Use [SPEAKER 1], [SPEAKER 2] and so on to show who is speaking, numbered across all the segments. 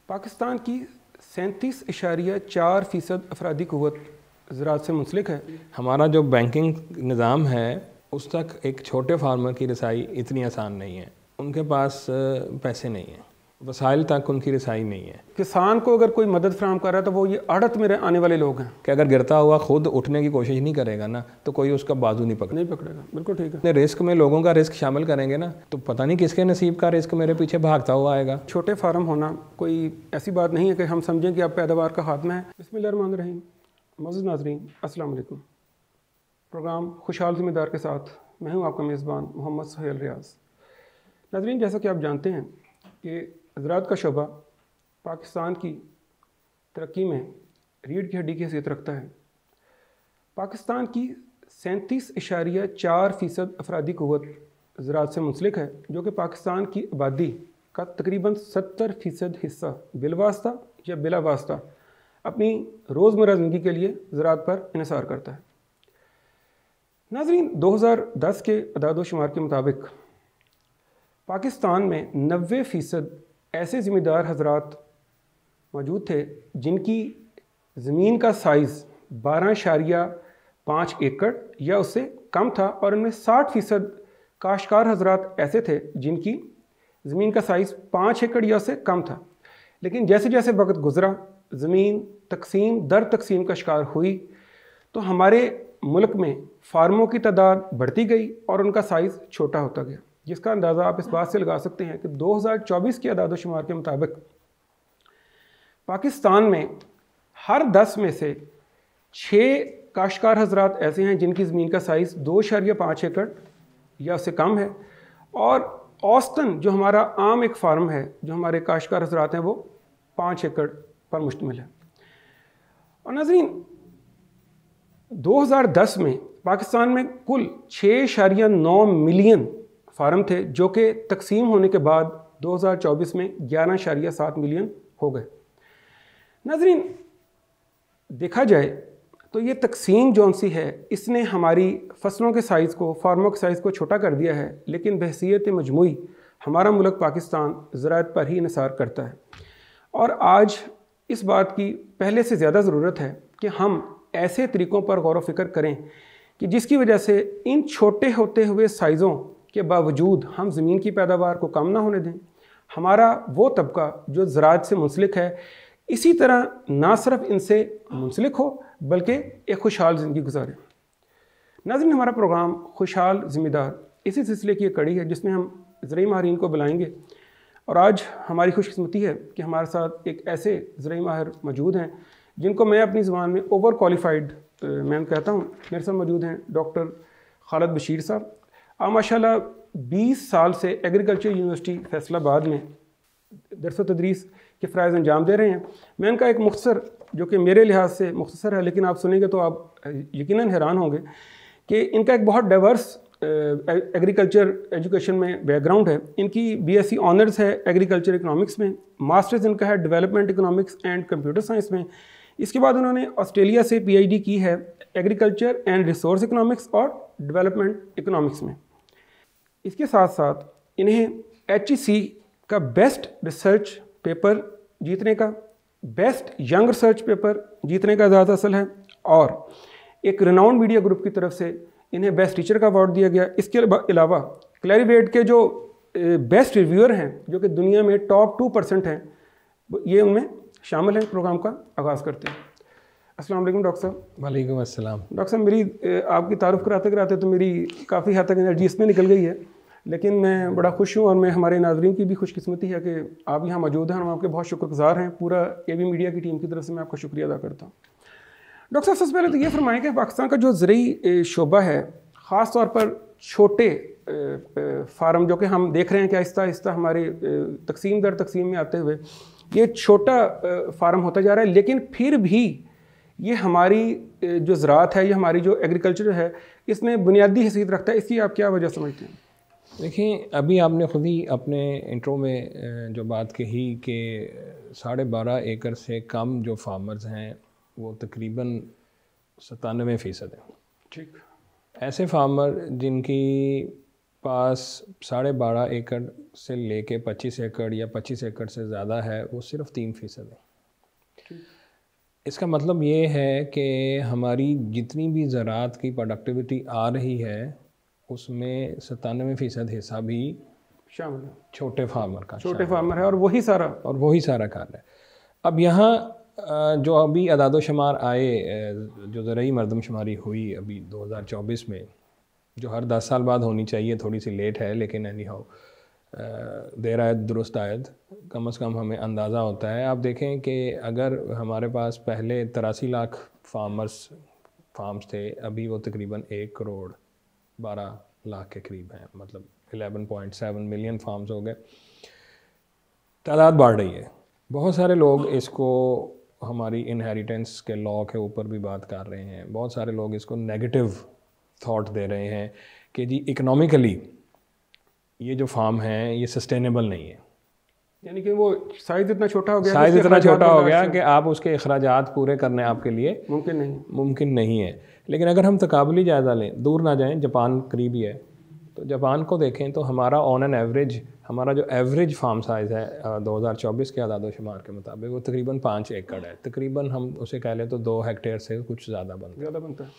[SPEAKER 1] पाकिस्तान की 37.4% अफरादी क़ुव्वत ज़राअत से मुंसलिक है।
[SPEAKER 2] हमारा जो बैंकिंग निज़ाम है उस तक एक छोटे फार्मर की रसाई इतनी आसान नहीं है। उनके पास पैसे नहीं हैं, वसाइल तक उनकी रसाई नहीं है।
[SPEAKER 1] किसान को अगर कोई मदद फराहम कर रहा है तो वो ये आड़त में आने वाले लोग हैं
[SPEAKER 2] कि अगर गिरता हुआ खुद उठने की कोशिश नहीं करेगा ना तो कोई उसका बाजू नहीं
[SPEAKER 1] पकड़ेगा। बिल्कुल ठीक है।
[SPEAKER 2] रिस्क में लोगों का रिस्क शामिल करेंगे ना तो पता नहीं किसके नसीब का रिस्क मेरे पीछे भागता हुआ आएगा।
[SPEAKER 1] छोटे फार्म होना कोई ऐसी बात नहीं है कि हम समझें कि अब पैदावार का खात्मा है। बिस्मिल्लाहिर्रहमानिर्रहीम। मौजूद नाज़रीन अस्सलाम वालेकुम। प्रोग्राम खुशहाल ज़िम्मेदार के साथ मैं हूँ आपका मेज़बान मोहम्मद सुहेल रियाज़। नाज़रीन, जैसा कि आप जानते हैं कि ज़राअत का शोबा पाकिस्तान की तरक्की में रीढ़ की हड्डी की हैसियत रखता है। पाकिस्तान की 37.4% अफरादी क़ुव्वत ज़राअत से मुंसलिक है, जो कि पाकिस्तान की आबादी का तकरीबन 70% हिस्सा बिलवास्ता या बिला वास्ता अपनी रोज़मर्रा ज़िंदगी के लिए ज़राअत पर इन्हिसार करता है। नाज़रीन, 2010 के अदाद-ओ-शुमार के मुताबिक पाकिस्तान में 90% ऐसे ज़िम्मेदार हज़रात मौजूद थे जिनकी ज़मीन का साइज़ 12.5 एकड़ या उससे कम था, और इनमें 60% काश्तकार हज़रात ऐसे थे जिनकी ज़मीन का साइज़ 5 एकड़ या उससे कम था। लेकिन जैसे जैसे वक्त गुज़रा, ज़मीन तकसीम दर तकसीम का शिकार हुई तो हमारे मुल्क में फार्मों की तादाद बढ़ती गई और उनका साइज़ छोटा होता गया, जिसका अंदाज़ा आप इस बात से लगा सकते हैं कि 2024 के अदाद-ओ-शुमार के मुताबिक पाकिस्तान में हर 10 में से 6 काश्तकार हज़रात ऐसे हैं जिनकी ज़मीन का साइज़ 2.5 एकड़ या उससे कम है, और औसतन जो हमारा आम एक फार्म है जो हमारे काश्तकार हज़रात हैं वो 5 एकड़ पर मुश्तमिल है। और नाज़रीन, 2010 में पाकिस्तान में कुल 6.9 मिलियन फार्म थे, जो कि तकसीम होने के बाद 2024 में 11.7 मिलियन हो गए। नाज़रीन, देखा जाए तो ये तकसीम जौन सी है इसने हमारी फसलों के साइज़ को, फार्मों के साइज़ को छोटा कर दिया है, लेकिन बहसीयत मजमूई हमारा मुल्क पाकिस्तान ज़राअत पर ही इन्हिसार करता है। और आज इस बात की पहले से ज़्यादा ज़रूरत है कि हम ऐसे तरीक़ों पर गौर व फ़िक्र करें कि जिसकी वजह से इन छोटे होते हुए साइज़ों के बावजूद हम ज़मीन की पैदावार को कम ना होने दें। हमारा वो तबका जो ज़राअत से मुंसलिक है इसी तरह ना सिर्फ इनसे मुंसलिक हो बल्कि एक खुशहाल ज़िंदगी गुजारे। नाज़रीन, हमारा प्रोग्राम खुशहाल ज़िम्मेदार इसी सिलसिले की एक कड़ी है जिसमें हम ज़राई माहिरीन को बुलाएंगे, और आज हमारी खुशकिस्मती है कि हमारे साथ एक ऐसे ज़राई माहिर मौजूद हैं जिनको मैं अपनी ज़ुबान में ओवर क्वालिफाइड मैं कहता हूँ। मेरे साथ मौजूद हैं डॉक्टर खालिद बशीर साहब। आप माशाल्लाह 20 साल से एग्रीकल्चर यूनिवर्सिटी फैसलाबाद में दरस व तदरीस के फ़राइज़ अंजाम दे रहे हैं। मैं इनका एक मुख्तसर, जो कि मेरे लिहाज से मुख्तसर है लेकिन आप सुनेंगे तो आप यकीनन हैरान होंगे कि इनका एक बहुत डाइवर्स एग्रीकल्चर एजुकेशन में बैकग्राउंड है। इनकी बीएससी ऑनर्स है एग्रीकल्चर इकोनॉमिक्स में, मास्टर्स इनका है development economics and computer science में। इसके बाद उन्होंने ऑस्ट्रेलिया से पीएचडी की है एग्रीकल्चर एंड रिसोर्स इकोनॉमिक्स और डेवलपमेंट इकोनॉमिक्स में। इसके साथ साथ इन्हें HEC का बेस्ट रिसर्च पेपर जीतने का, बेस्ट यंग रिसर्च पेपर जीतने का एजाज़ हासिल है, और एक रिनाउंड मीडिया ग्रुप की तरफ से इन्हें बेस्ट टीचर का अवार्ड दिया गया। इसके अलावा क्लैरिवेट के जो बेस्ट रिव्यूअर हैं, जो कि दुनिया में टॉप 2% हैं, ये उनमें शामिल हैं। प्रोग्राम का आगाज़ करते हैं। अस्सलाम वालेकुम डॉक्टर साहब।
[SPEAKER 2] वालेकुम अस्सलाम।
[SPEAKER 1] डॉक्टर साहब, मेरी आपकी तारुफ कराते कराते तो मेरी काफ़ी हद तक एनर्जी इसमें निकल गई है, लेकिन मैं बड़ा खुश हूँ और मैं हमारे नाज़रीन की भी खुशकिस्मती है कि आप यहाँ मौजूद हैं। हम आपके बहुत शुक्रगुज़ार हैं। पूरा AB मीडिया की टीम की तरफ से मैं आपका शुक्रिया अदा करता हूँ। डॉक्टर साहब, सबसे पहले तो ये फरमाएं कि पाकिस्तान का जो ज़राई शोबा है, ख़ास तौर पर छोटे फार्म जो कि हम देख रहे हैं कि आहिस्ता आहिस्ता हमारे तकसीम दर तकसीम में आते हुए ये छोटा फार्म होता जा रहा है, लेकिन फिर भी ये हमारी जो ज़राअत है, ये हमारी जो एग्रीकल्चर है, इसमें बुनियादी हैसियत रखता है। इसकी आप क्या वजह समझते हैं?
[SPEAKER 2] देखिए, अभी आपने ख़ुद ही अपने इंट्रो में जो बात कही कि 12.5 एकड़ से कम जो फार्मर्स हैं वो तकरीबन 97% हैं।
[SPEAKER 1] ठीक।
[SPEAKER 2] ऐसे फार्मर जिनकी पास 12.5 एकड़ से लेके 25 एकड़ या 25 एकड़ से ज़्यादा है वो सिर्फ 3% है। इसका मतलब ये है कि हमारी जितनी भी ज़राअत की प्रोडक्टिविटी आ रही है उसमें 97% हिस्सा भी
[SPEAKER 1] शामिल है
[SPEAKER 2] छोटे फार्मर का,
[SPEAKER 1] छोटे फार्मर है और वही सारा
[SPEAKER 2] कार्य है। अब यहाँ जो अभी अदाद-ओ-शुमार आए, जो ज़रई मरदमशुमारी हुई अभी 2024 में, जो हर 10 साल बाद होनी चाहिए, थोड़ी सी लेट है लेकिन एनी हाउ देर आयत दुरुस्त आयत, कम से कम हमें अंदाज़ा होता है। आप देखें कि अगर हमारे पास पहले 83 लाख फार्म्स थे, अभी वो तकरीबन 1 करोड़ 12 लाख के करीब हैं, मतलब 11.7 मिलियन फार्म्स हो गए। तादाद बढ़ रही है। बहुत सारे लोग इसको हमारी इनहेरिटेंस के लॉ के ऊपर भी बात कर रहे हैं, बहुत सारे लोग इसको नेगेटिव थॉट दे रहे हैं कि जी इकोनॉमिकली ये जो फार्म है ये सस्टेनेबल नहीं है,
[SPEAKER 1] यानी कि वो साइज़ इतना छोटा हो गया
[SPEAKER 2] कि आप उसके अखराजात पूरे करने आपके लिए मुमकिन नहीं है। लेकिन अगर हम तकाबुली जायज़ा लें, दूर ना जाएं, जापान करीब ही है, तो जापान को देखें तो हमारा ऑन एन एवरेज, हमारा जो एवरेज फार्म साइज़ है 2024 के आदाद-ओ-शुमार के मुताबिक वो तकरीबन 5 एकड़ है। तकरीबन हम उसे कह लें तो 2 हेक्टेयर से कुछ ज़्यादा बनता है।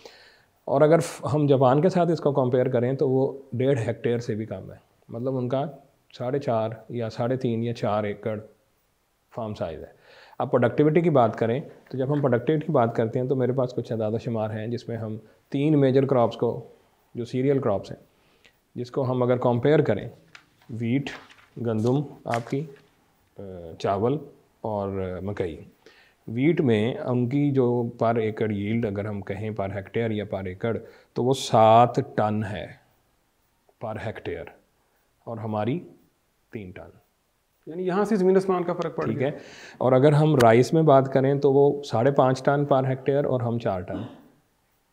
[SPEAKER 2] और अगर हम जापान के साथ इसको कंपेयर करें तो वो 1.5 हेक्टेयर से भी कम है, मतलब उनका 4.5 या 3.5 या 4 एकड़ फार्म साइज़ है। अब प्रोडक्टिविटी की बात करें तो जब हम प्रोडक्टिविटी की बात करते हैं तो मेरे पास कुछ आदाद-ओ-शुमार हैं जिसमें हम 3 मेजर क्रॉप्स को, जो सीरियल क्रॉप्स हैं, जिसको हम अगर कंपेयर करें, वीट, गंदम आपकी, चावल और मकई। वीट में उनकी जो पर एकड़ यील्ड अगर हम कहें पर हेक्टेयर या पर एकड़, तो वो 7 टन है पर हेक्टेयर और हमारी 3 टन,
[SPEAKER 1] यानी यहाँ से ज़मीन आसमान का फ़र्क पड़ गया।
[SPEAKER 2] ठीक है। और अगर हम राइस में बात करें तो वो 5.5 टन पर हेक्टेयर और हम 4 टन।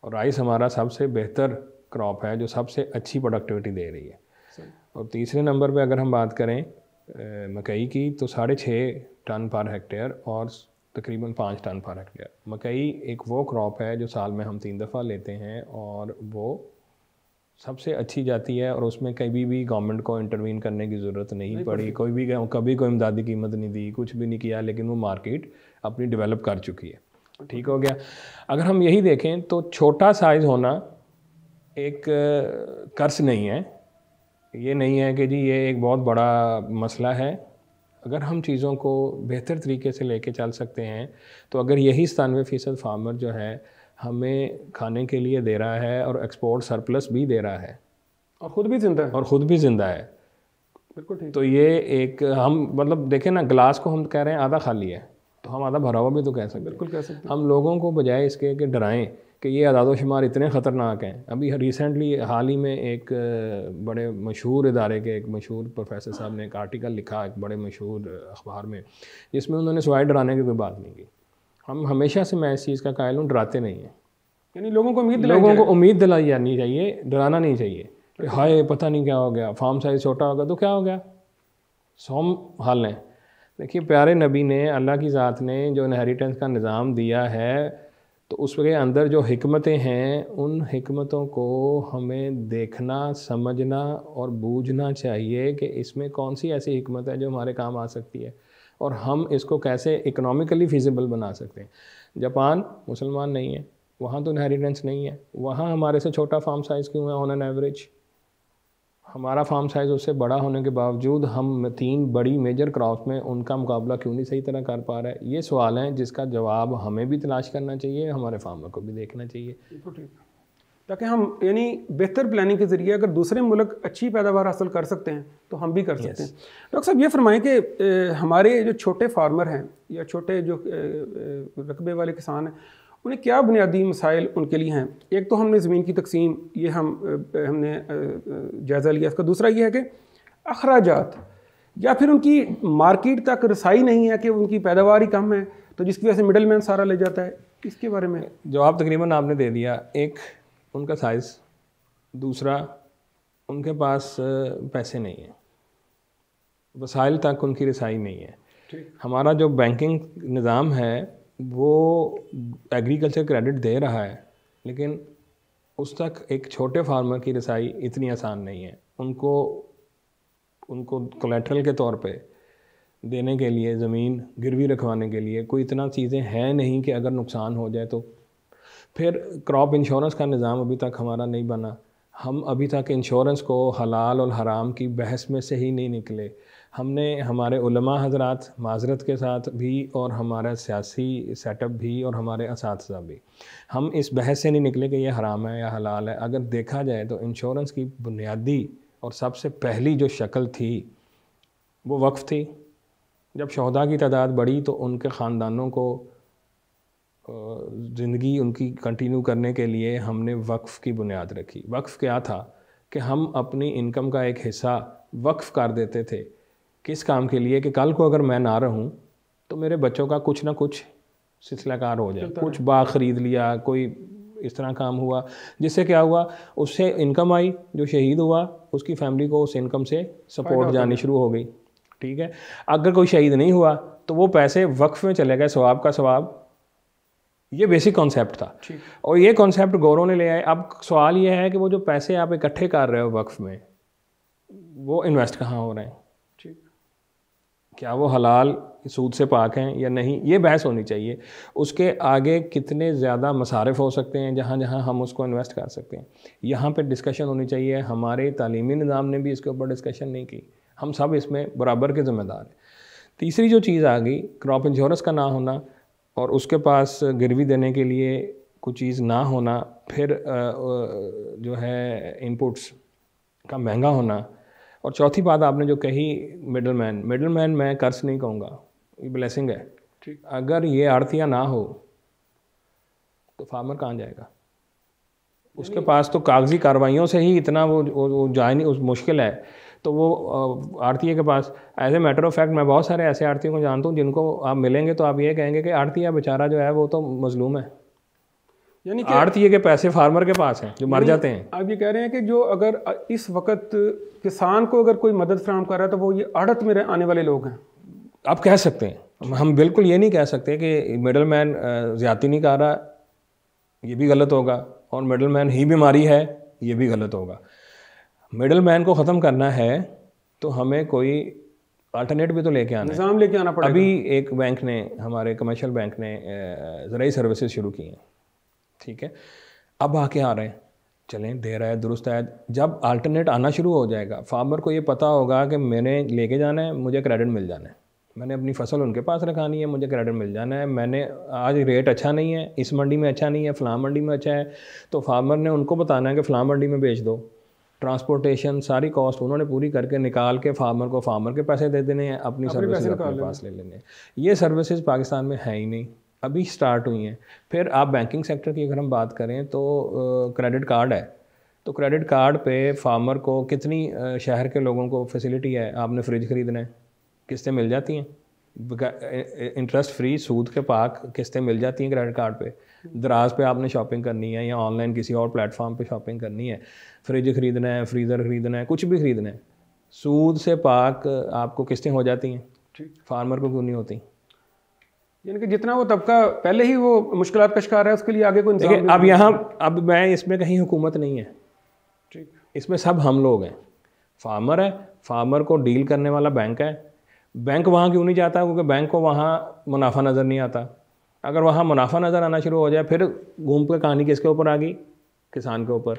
[SPEAKER 2] और राइस हमारा सबसे बेहतर क्रॉप है जो सबसे अच्छी प्रोडक्टिविटी दे रही है। और तीसरे नंबर पे अगर हम बात करें मकई की तो 6.5 टन पर हेक्टेयर और तकरीबन 5 टन पर हेक्टेयर। मकई एक वो क्रॉप है जो साल में हम 3 दफ़ा लेते हैं और वो सबसे अच्छी जाती है और उसमें कभी भी गवर्नमेंट को इंटरवीन करने की ज़रूरत नहीं पड़ी, कभी कोई इमदादी कीमत नहीं दी, कुछ भी नहीं किया, लेकिन वो मार्केट अपनी डेवलप कर चुकी है। ठीक हो गया। अगर हम यही देखें तो छोटा साइज़ होना एक कर्ज नहीं है, ये नहीं है कि जी ये एक बहुत बड़ा मसला है। अगर हम चीज़ों को बेहतर तरीके से लेके चल सकते हैं तो अगर यही 97% फार्मर जो है हमें खाने के लिए दे रहा है और एक्सपोर्ट सरप्लस भी दे रहा है
[SPEAKER 1] और ख़ुद भी ज़िंदा है, बिल्कुल ठीक।
[SPEAKER 2] तो ये एक हम मतलब देखें ना, ग्लास को हम कह रहे हैं आधा खाली है तो हम आधा भरा हुआ भी तो कह सकते हैं।
[SPEAKER 1] बिल्कुल कह सकते हैं।
[SPEAKER 2] हम लोगों को बजाय इसके कि डराएं कि ये आदाद-ओ-शुमार इतने ख़तरनाक हैं। अभी रिसेंटली हाल ही में एक बड़े मशहूर इदारे के एक मशहूर प्रोफेसर साहब ने एक आर्टिकल लिखा एक बड़े मशहूर अखबार में, जिसमें उन्होंने सिवाय डराने की कोई बात नहीं की। हम हमेशा से, मैं इस चीज़ का कायल हूँ, डराते नहीं हैं।
[SPEAKER 1] यानी लोगों को
[SPEAKER 2] उम्मीद दिलाई जानी चाहिए, डराना नहीं चाहिए कि हाय पता नहीं क्या हो गया, फार्म साइज़ छोटा होगा तो क्या हो गया, 100 हाल हैं। देखिए प्यारे नबी ने, अल्लाह की ज़ात ने जो इनहेरिटेंस का निज़ाम दिया है तो उसके अंदर जो हिकमतें हैं उन हिकमतों को हमें देखना, समझना और बूझना चाहिए कि इसमें कौन सी ऐसी हिकमत है जो हमारे काम आ सकती है और हम इसको कैसे इकोनॉमिकली फिजिबल बना सकते हैं। जापान मुसलमान नहीं है, वहाँ तो इनहेरिटेंस नहीं है, वहाँ हमारे से छोटा फार्म साइज़ क्यों है ऑन एन एवरेज? हमारा फार्म साइज़ उससे बड़ा होने के बावजूद हम 3 बड़ी मेजर क्रॉप्स में उनका मुकाबला क्यों नहीं सही तरह कर पा रहा है? ये सवाल हैं जिसका जवाब हमें भी तलाश करना चाहिए, हमारे फार्मर को भी देखना चाहिए,
[SPEAKER 1] ताकि हम यानी बेहतर प्लानिंग के ज़रिए अगर दूसरे मुल्क अच्छी पैदावार हासिल कर सकते हैं तो हम भी कर सकते हैं। डॉक्टर साहब ये फरमाएं कि हमारे जो छोटे फार्मर हैं या छोटे जो रकबे वाले किसान हैं उन्हें क्या बुनियादी मसाइल उनके लिए हैं? एक तो हमने ज़मीन की तकसीम, ये हमने जायज़ा लिया। इसका दूसरा ये है कि अखराजात या फिर उनकी मार्केट तक रसाई नहीं है कि उनकी पैदावार ही कम है तो जिसकी वजह से मिडल मैन सारा ले जाता है। इसके बारे में
[SPEAKER 2] जवाब तकरीबन आपने दे दिया। एक उनका साइज़, दूसरा उनके पास पैसे नहीं हैं, वसाइल तक उनकी रसाई नहीं है। हमारा जो बैंकिंग निज़ाम है वो एग्रीकल्चर क्रेडिट दे रहा है लेकिन उस तक एक छोटे फार्मर की रसाई इतनी आसान नहीं है। उनको कोलेट्रल के तौर पे देने के लिए, ज़मीन गिरवी रखवाने के लिए कोई इतना चीज़ें हैं नहीं कि अगर नुकसान हो जाए तो। फिर क्रॉप इंश्योरेंस का निज़ाम अभी तक हमारा नहीं बना। हम अभी तक इंश्योरेंस को हलाल और हराम की बहस में से ही नहीं निकले। हमने हमारे उलमा हजरात माजरत के साथ भी और हमारा सियासी सेटअप भी और हमारे असातिज़ा भी, हम इस बहस से नहीं निकले कि ये हराम है या हलाल है। अगर देखा जाए तो इंश्योरेंस की बुनियादी और सबसे पहली जो शक्ल थी वो वक्फ़ थी। जब शहदा की तादाद बढ़ी तो उनके ख़ानदानों को ज़िंदगी उनकी कंटिन्यू करने के लिए हमने वक्फ़ की बुनियाद रखी। वक्फ़ क्या था कि हम अपनी इनकम का एक हिस्सा वक्फ़ कर देते थे। किस काम के लिए? कि कल को अगर मैं ना रहूं तो मेरे बच्चों का कुछ ना कुछ सिलसिलाकार हो जाए। कुछ बाग ख़रीद लिया, कोई इस तरह काम हुआ, जिससे क्या हुआ, उससे इनकम आई। जो शहीद हुआ उसकी फैमिली को उस इनकम से सपोर्ट जानी शुरू हो गई। ठीक है। अगर कोई शहीद नहीं हुआ तो वो पैसे वक्फ़ में चले गए, सवाब का सवाब। ये बेसिक कॉन्सेप्ट था और ये कॉन्सेप्ट गौरों ने ले आए। अब सवाल ये है कि वो जो पैसे आप इकट्ठे कर रहे हो वक्फ़ में, वो इन्वेस्ट कहाँ हो रहे हैं? ठीक, क्या वो हलाल सूद से पाक हैं या नहीं? ये बहस होनी चाहिए। उसके आगे कितने ज़्यादा मसारिफ हो सकते हैं जहाँ जहाँ हम उसको इन्वेस्ट कर सकते हैं, यहाँ पे डिस्कशन होनी चाहिए। हमारे तालीमी निज़ाम ने भी इसके ऊपर डिस्कशन नहीं की। हम सब इसमें बराबर के ज़िम्मेदार हैं। तीसरी जो चीज़ आ गई, क्रॉप इंश्योरेंस का ना होना और उसके पास गिरवी देने के लिए कुछ चीज़ ना होना, फिर जो है इनपुट्स का महंगा होना, और चौथी बात आपने जो कही मिडलमैन मैं कर्ज नहीं कहूँगा, ये ब्लेसिंग है। ठीक, अगर ये आड़तियाँ ना हो तो फार्मर कहाँ जाएगा? उसके पास तो कागजी कार्रवाइयों से ही इतना वो जाए नहीं, उस मुश्किल है। तो वो आड़तिये के पास, as a matter of fact मैं बहुत सारे ऐसे आड़तियों को जानता हूँ जिनको आप मिलेंगे तो आप ये कहेंगे कि आड़तिया बेचारा जो है वो तो मजलूम है। यानी कि आड़तिये के पैसे फार्मर के पास हैं जो मर जाते हैं।
[SPEAKER 1] आप ये कह रहे हैं कि जो अगर इस वक्त किसान को अगर कोई मदद फराहम कर रहा है तो वो ये आड़त में आने वाले लोग हैं।
[SPEAKER 2] आप कह सकते हैं, हम बिल्कुल ये नहीं कह सकते कि मिडल मैन ज़्यादती नहीं कर रहा, ये भी गलत होगा, और मिडल मैन ही बीमारी है, ये भी गलत होगा। मिडल मैन को ख़त्म करना है तो हमें कोई अल्टरनेट भी तो लेके आना,
[SPEAKER 1] निज़ाम लेके आना पड़ेगा।
[SPEAKER 2] अभी एक बैंक ने, हमारे कमर्शियल बैंक ने ज़राई सर्विसेज शुरू की हैं। ठीक है, अब आके आ रहे हैं, चलें, दे रहा है, दुरुस्त है। जब अल्टरनेट आना शुरू हो जाएगा, फार्मर को ये पता होगा कि मैंने लेके जाना है, मुझे क्रेडिट मिल जाना है, मैंने अपनी फसल उनके पास रखानी है, मुझे क्रेडिट मिल जाना है। मैंने आज रेट अच्छा नहीं है, इस मंडी में अच्छा नहीं है, फ़लाँ मंडी में अच्छा है, तो फार्मर ने उनको बताना है कि फ़लाँ मंडी में बेच दो। ट्रांसपोर्टेशन सारी कॉस्ट उन्होंने पूरी करके निकाल के फार्मर को फार्मर के पैसे दे देने हैं, अपनी सर्विसेज अपने पास ले लेने हैं। ये सर्विसेज पाकिस्तान में है ही नहीं, अभी स्टार्ट हुई हैं। फिर आप बैंकिंग सेक्टर की अगर हम बात करें तो क्रेडिट कार्ड है, तो क्रेडिट कार्ड पे फार्मर को कितनी शहर के लोगों को फैसिलिटी है। आपने फ्रिज ख़रीदना है, किस्तें मिल जाती हैं, इंटरेस्ट फ्री सूद के पाक किस्तें मिल जाती हैं क्रेडिट कार्ड पे। दराज पे आपने शॉपिंग करनी है या ऑनलाइन किसी और प्लेटफॉर्म पे शॉपिंग करनी है, फ्रिज ख़रीदना है, फ्रीज़र ख़रीदना है, कुछ भी ख़रीदना है, सूद से पाक आपको किस्तें हो जाती हैं। फार्मर को क्यों नहीं होती?
[SPEAKER 1] यानी कि जितना वो तबका पहले ही वो मुश्किलात का शिकार है, उसके लिए आगे कोई इंतजाम।
[SPEAKER 2] अब यहाँ अब मैं इसमें कहीं हुकूमत नहीं है, ठीक, इसमें सब हम लोग हैं। फार्मर है, फार्मर को डील करने वाला बैंक है। बैंक वहाँ क्यों नहीं जाता? क्योंकि बैंक को वहाँ मुनाफा नज़र नहीं आता। अगर वहाँ मुनाफा नज़र आना शुरू हो जाए, फिर घूम के कहानी किसके ऊपर आ गई? किसान के ऊपर।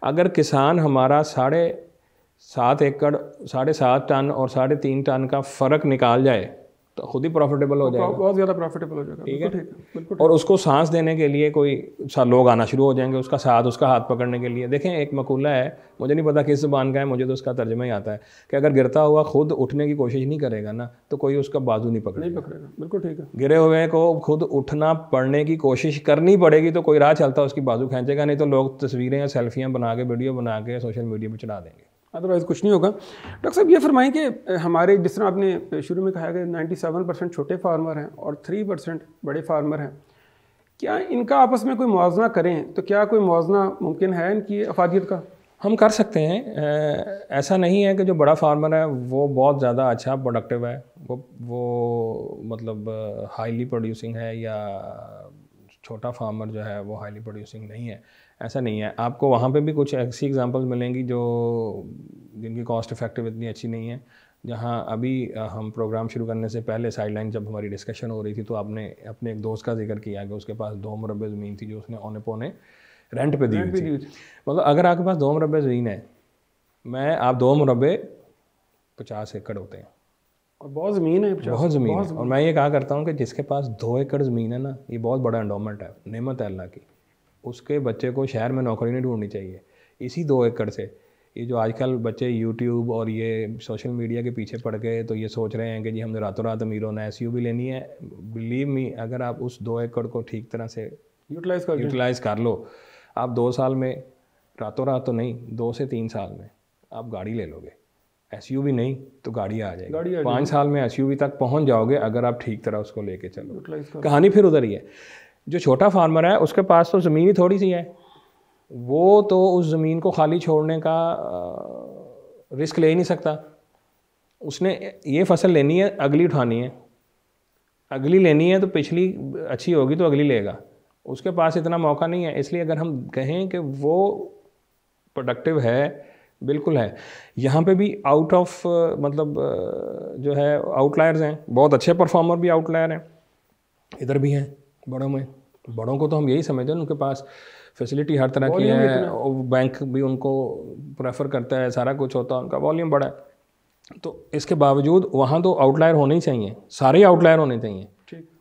[SPEAKER 2] अगर किसान हमारा 7.5 एकड़ 7.5 टन और 3.5 टन का फ़र्क निकाल जाए तो खुद ही प्रॉफिटेबल हो जाएगा, बहुत
[SPEAKER 1] ज़्यादा प्रॉफिटेबल हो जाएगा।
[SPEAKER 2] ठीक है, बिल्कुल। और उसको सांस देने के लिए कोई लोग आना शुरू हो जाएंगे उसका साथ, उसका हाथ पकड़ने के लिए। देखें, एक मकूला है, मुझे नहीं पता किस ज़बान का है, मुझे तो उसका तर्जुमा ही आता है कि अगर गिरता हुआ खुद उठने की कोशिश नहीं करेगा ना तो कोई उसका बाजू नहीं पकड़ेगा।
[SPEAKER 1] बिल्कुल ठीक है।
[SPEAKER 2] गिरे हुए को खुद उठना पड़ने की कोशिश करनी पड़ेगी तो कोई राह चलता उसकी बाजू खींचेगा, नहीं तो लोग तस्वीरें या सेल्फियाँ बना के वीडियो बना के सोशल मीडिया पर चढ़ा देंगे,
[SPEAKER 1] अदरवाइज़ कुछ नहीं होगा। डॉक्टर साहब ये फरमाएं कि हमारे, जिस तरह आपने शुरू में कहा कि 97% छोटे फार्मर हैं और 3% बड़े फार्मर हैं, क्या इनका आपस में कोई मुआवजा करें तो क्या कोई मुआवजा मुमकिन है इनकी अफादियत का?
[SPEAKER 2] हम कर सकते हैं। ऐसा नहीं है कि जो बड़ा फार्मर है वो बहुत ज़्यादा अच्छा प्रोडक्टिव है, वो मतलब हाईली प्रोड्यूसिंग है, या छोटा फार्मर जो है वो हाईली प्रोड्यूसिंग नहीं है। ऐसा नहीं है। आपको वहाँ पे भी कुछ ऐसी एग्जांपल्स मिलेंगी जो जिनकी कॉस्ट इफेक्टिव इतनी अच्छी नहीं है। जहाँ अभी हम प्रोग्राम शुरू करने से पहले साइडलाइन जब हमारी डिस्कशन हो रही थी तो आपने अपने एक दोस्त का जिक्र किया कि उसके पास 2 मुरब्बे ज़मीन थी जो उसने औने पौने रेंट पे दी हुई थी। मतलब अगर आपके पास 2 मुरब्बे ज़मीन है, आप 2 मुरब्बे 50 एकड़ होते हैं
[SPEAKER 1] और बहुत ज़मीन है,
[SPEAKER 2] बहुत ज़मीन है। और मैं ये कहा करता हूँ कि जिसके पास 2 एकड़ ज़मीन है ना, ये बहुत बड़ा एंडोमेंट है, नेमत है अल्लाह की। उसके बच्चे को शहर में नौकरी नहीं ढूंढनी चाहिए। इसी 2 एकड़ से ये जो आजकल बच्चे यूट्यूब और ये सोशल मीडिया के पीछे पड़ गए तो ये सोच रहे हैं कि जी हमने रातों रात अमीर होना है, SUV लेनी है। बिलीव मी, अगर आप उस 2 एकड़ को ठीक तरह से यूटिलाइज़ कर लो, आप 2 साल में, रातों रात तो नहीं, 2 से 3 साल में आप गाड़ी ले लोगे। SUV नहीं तो गाड़ी आ जाएगी। 5 साल में SUV तक पहुंच जाओगे अगर आप ठीक तरह उसको लेके चलो। कहानी फिर उधर ही है। जो छोटा फार्मर है उसके पास तो ज़मीन ही थोड़ी सी है, वो तो उस ज़मीन को खाली छोड़ने का रिस्क ले ही नहीं सकता। उसने ये फसल लेनी है, अगली उठानी है, अगली लेनी है तो पिछली अच्छी होगी तो अगली लेगा। उसके पास इतना मौका नहीं है। इसलिए अगर हम कहें कि वो प्रोडक्टिव है, बिल्कुल है। यहाँ पे भी आउट ऑफ मतलब जो है आउटलायर्स हैं, बहुत अच्छे परफॉर्मर भी आउटलायर हैं, इधर भी हैं बड़ों में। बड़ों को तो हम यही समझते हैं, उनके पास फैसिलिटी हर तरह की है, बैंक भी उनको प्रेफर करता है, सारा कुछ होता है, उनका वॉल्यूम बड़ा है। तो इसके बावजूद वहाँ तो आउटलायर होने ही चाहिए, सारे आउटलायर होने चाहिए।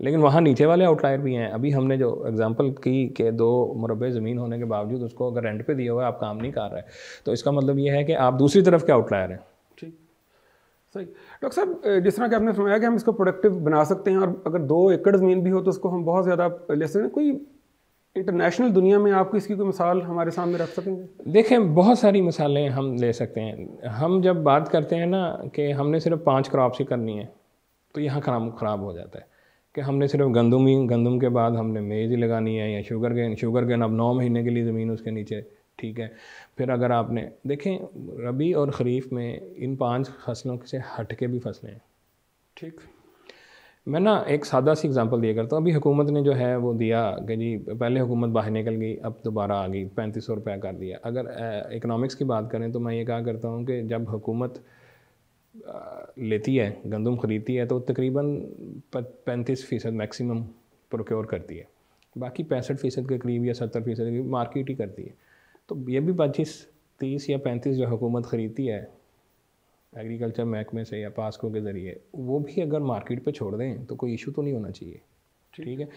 [SPEAKER 2] लेकिन वहाँ नीचे वाले आउटलायर भी हैं। अभी हमने जो एग्जांपल की कि 2 मुरब्बे ज़मीन होने के बावजूद उसको अगर रेंट पे दिया हुआ है, आप काम नहीं कर रहे, तो इसका मतलब ये है कि आप दूसरी तरफ के आउटलायर हैं।
[SPEAKER 1] ठीक, सही। डॉक्टर साहब, जिस तरह कि आपने फरमाया कि हम इसको प्रोडक्टिव बना सकते हैं, और अगर 2 एकड़ ज़मीन भी हो तो उसको हम बहुत ज़्यादा ले सकते हैं। कोई इंटरनेशनल दुनिया में आपको इसकी कोई मिसाल हमारे सामने रख सकेंगे?
[SPEAKER 2] देखें, बहुत सारी मिसालें हम ले सकते हैं। हम जब बात करते हैं ना कि हमने सिर्फ 5 क्रॉप्स ही करनी है, तो यहाँ ख़राब हो जाता है कि हमने सिर्फ गंदम के बाद हमने मेज़ ही लगानी है, या शुगर केन अब 9 महीने के लिए ज़मीन उसके नीचे, ठीक है। फिर अगर आपने देखें रबी और ख़रीफ में इन 5 फसलों से हट के भी फसलें हैं, ठीक। मैं ना एक सादा सी एग्जांपल दिया करता हूँ। अभी हुकूमत ने जो है वो दिया कि जी पहले हुकूमत बाहर निकल गई, अब दोबारा आ गई, 3500 रुपये कर दिया। अगर इकनॉमिक्स की बात करें तो मैं ये कहा करता हूँ कि जब हुकूमत लेती है, गंदम ख़रीदती है, तो तकरीबन 35% मैक्सिमम प्रोक्योर करती है, बाकी 65% के करीब या 70% के करीब मार्केट ही करती है। तो ये भी 25, 30 या 35 जो हुकूमत ख़रीदती है एग्रीकल्चर महकमे से या पास्को के ज़रिए, वो भी अगर मार्केट पे छोड़ दें तो कोई इशू तो नहीं होना चाहिए, ठीक है।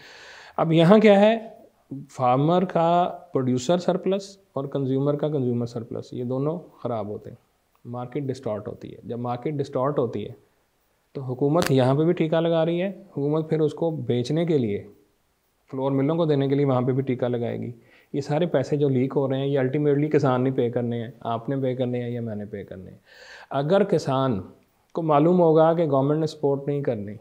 [SPEAKER 2] अब यहाँ क्या है, फार्मर का प्रोड्यूसर सरप्लस और कंज्यूमर का कंज्यूमर सरप्लस, ये दोनों ख़राब होते हैं, मार्केट डिस्टॉर्ट होती है। जब मार्केट डिस्टॉर्ट होती है तो हुकूमत यहाँ पे भी टीका लगा रही है, हुकूमत फिर उसको बेचने के लिए, फ्लोर मिलों को देने के लिए वहाँ पे भी टीका लगाएगी। ये सारे पैसे जो लीक हो रहे हैं ये अल्टीमेटली किसान नहीं पे करने हैं, आपने पे करने हैं या मैंने पे करने हैं। अगर किसान को मालूम होगा कि गवर्नमेंट ने सपोर्ट नहीं करनी,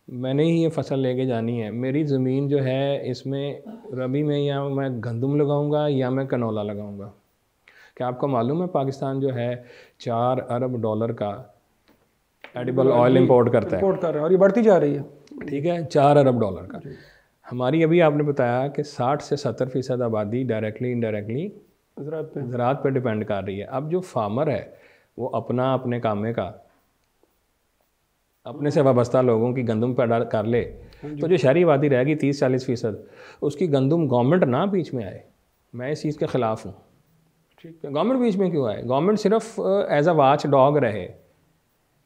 [SPEAKER 2] मैंने ही ये फसल लेके जानी है, मेरी ज़मीन जो है इसमें रबी में या मैं गंदम लगाऊंगा या मैं कनोला लगाऊंगा। क्या आपको मालूम है पाकिस्तान जो है $4 अरब का एडिबल ऑयल इंपोर्ट करता है,
[SPEAKER 1] और ये बढ़ती जा रही है,
[SPEAKER 2] ठीक है, $4 अरब का। हमारी अभी आपने बताया कि 60 से 70% आबादी डायरेक्टली इनडायरेक्टली ज़राअत पे डिपेंड कर रही है। अब जो फार्मर है वो अपने कामे का अपने से वाबस्ता लोगों की गंदम पैदा कर ले, तो जो शहरी आबादी रहेगी 30-40%, उसकी गंदम गवर्नमेंट ना बीच में आए, मैं इस चीज़ के ख़िलाफ़ हूँ, ठीक है। गवर्नमेंट बीच में क्यों आए? गवर्नमेंट सिर्फ एज अ वॉच डॉग रहे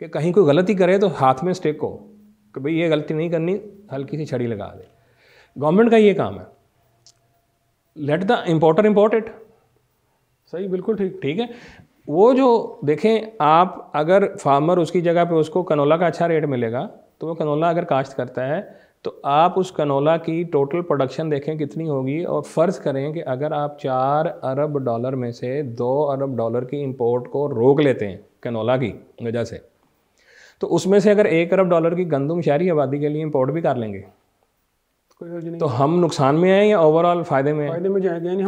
[SPEAKER 2] कि कहीं कोई गलती करे तो हाथ में स्टिक हो कि भाई ये गलती नहीं करनी, हल्की सी छड़ी लगा दे। गवर्नमेंट का ये काम है, let the importer import it.
[SPEAKER 1] सही, बिल्कुल ठीक,
[SPEAKER 2] ठीक है। वो जो देखें आप, अगर फार्मर उसकी जगह पे उसको कनोला का अच्छा रेट मिलेगा तो वो कनोला अगर काश्त करता है तो आप उस कनोला की टोटल प्रोडक्शन देखें कितनी होगी, और फ़र्ज़ करें कि अगर आप $4 अरब में से $2 अरब की इंपोर्ट को रोक लेते हैं कनोला की वजह से, तो उसमें से अगर $1 अरब की गंदम शहरी आबादी के लिए इंपोर्ट भी कर लेंगे तो हम नुकसान में आए या ओवरऑल फ़ायदे में?
[SPEAKER 1] फ़ायदे में जाएंगे। यानी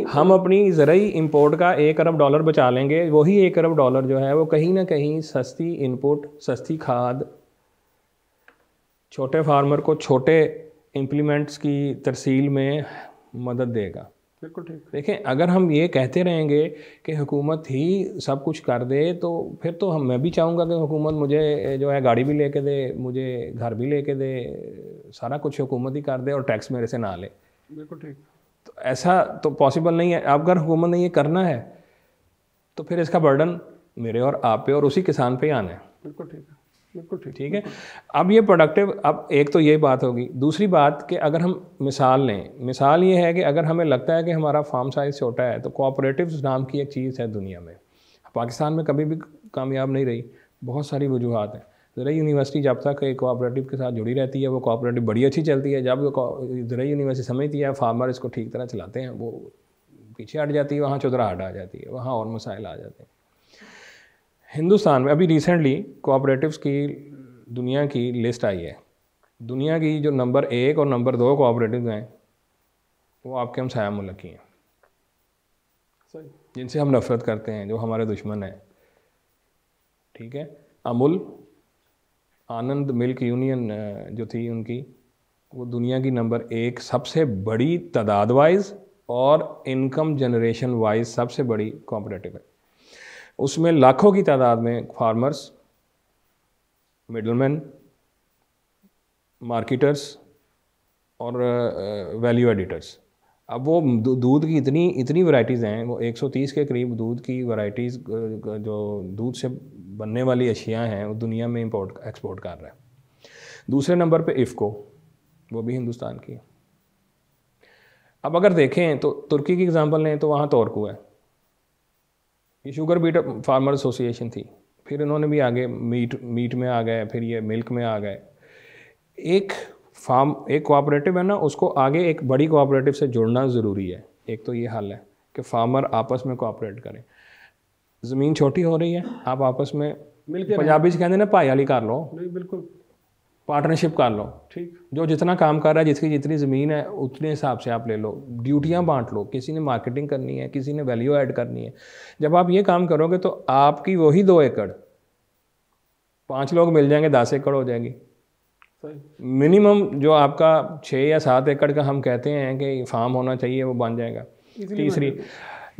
[SPEAKER 2] हम अपनी ज़रूरी इंपोर्ट का $1 अरब बचा लेंगे। वही $1 अरब जो है वो कहीं ना कहीं सस्ती इनपुट, सस्ती खाद, छोटे फार्मर को छोटे इम्प्लीमेंट्स की तरसील में मदद देगा।
[SPEAKER 1] बिल्कुल ठीक।
[SPEAKER 2] देखें, अगर हम ये कहते रहेंगे कि हुकूमत ही सब कुछ कर दे, तो फिर तो मैं भी चाहूँगा कि हुकूमत मुझे जो है गाड़ी भी लेके दे, मुझे घर भी लेके दे, सारा कुछ हुकूमत ही कर दे और टैक्स मेरे से ना ले।
[SPEAKER 1] बिल्कुल ठीक।
[SPEAKER 2] तो ऐसा तो पॉसिबल नहीं है। अगर हुकूमत ने ये करना है तो फिर इसका बर्डन मेरे और आप पे और उसी किसान पे ही आना है।
[SPEAKER 1] बिल्कुल ठीक है, बिल्कुल ठीक।
[SPEAKER 2] ठीक है। अब ये प्रोडक्टिव, अब एक तो ये बात होगी। दूसरी बात कि अगर हम मिसाल लें, मिसाल ये है कि अगर हमें लगता है कि हमारा फार्म साइज़ छोटा है, तो कोऑपरेटिव्स नाम की एक चीज़ है दुनिया में, पाकिस्तान में कभी भी कामयाब नहीं रही, बहुत सारी वजूहत हैं। ज़राई यूनिवर्सिटी जब तक एक कोऑपरेटिव के साथ जुड़ी रहती है, वो कोऑपरेटिव बड़ी अच्छी चलती है। जब ज़राई यूनिवर्सिटी समझती है फार्मर इसको ठीक तरह चलाते हैं, वो पीछे हट जाती है, वहाँ चुदराहट आ जाती है, वहाँ और मसाइल आ जाते हैं। हिंदुस्तान में अभी रिसेंटली कोऑपरेटिव्स की दुनिया की लिस्ट आई है। दुनिया की जो नंबर 1 और नंबर 2 कोऑपरेटिव्स हैं, वो आपके हमसाया मुल्क की हैं, जिनसे हम नफरत करते हैं, जो हमारे दुश्मन हैं। ठीक है। अमूल, आनंद मिल्क यूनियन जो थी उनकी, वो दुनिया की नंबर 1 सबसे बड़ी तादाद वाइज और इनकम जनरेशन वाइज सबसे बड़ी कोऑपरेटिव है। उसमें लाखों की तादाद में फार्मर्स, मिडलमैन, मार्केटर्स और वैल्यू एडिटर्स। अब वो दूध की इतनी वैराइटीज़ हैं, वो 130 के करीब दूध की वैराइटीज़, जो दूध से बनने वाली अशियाँ हैं, वो दुनिया में इंपोर्ट एक्सपोर्ट कर रहा है। दूसरे नंबर पे इफ़को, वो भी हिंदुस्तान की। अब अगर देखें तो तुर्की की एग्ज़ाम्पल लें तो वहाँ तोरकू है। ये शुगर बीट फार्मर एसोसिएशन थी, फिर इन्होंने भी आगे मीट में आ गए, फिर ये मिल्क में आ गए। एक कोऑपरेटिव है ना, उसको आगे एक बड़ी कोऑपरेटिव से जुड़ना ज़रूरी है। एक तो ये हल है कि फार्मर आपस में कोऑपरेट करें। ज़मीन छोटी हो रही है, आप आपस में मिलकर, पंजाबी से कहते हैं ना, भाईवाली कर लो।
[SPEAKER 1] नहीं, बिल्कुल
[SPEAKER 2] पार्टनरशिप कर लो।
[SPEAKER 1] ठीक। जो
[SPEAKER 2] जितना काम कर रहा है, जिसकी जितनी ज़मीन है उतने हिसाब से आप ले लो, ड्यूटियाँ बांट लो। किसी ने मार्केटिंग करनी है, किसी ने वैल्यू ऐड करनी है। जब आप ये काम करोगे तो आपकी वही 2 एकड़ 5 लोग मिल जाएंगे, 10 एकड़ हो जाएगी। मिनिमम जो आपका 6 या 7 एकड़ का हम कहते हैं कि फार्म होना चाहिए, वो बन जाएगा। तीसरी,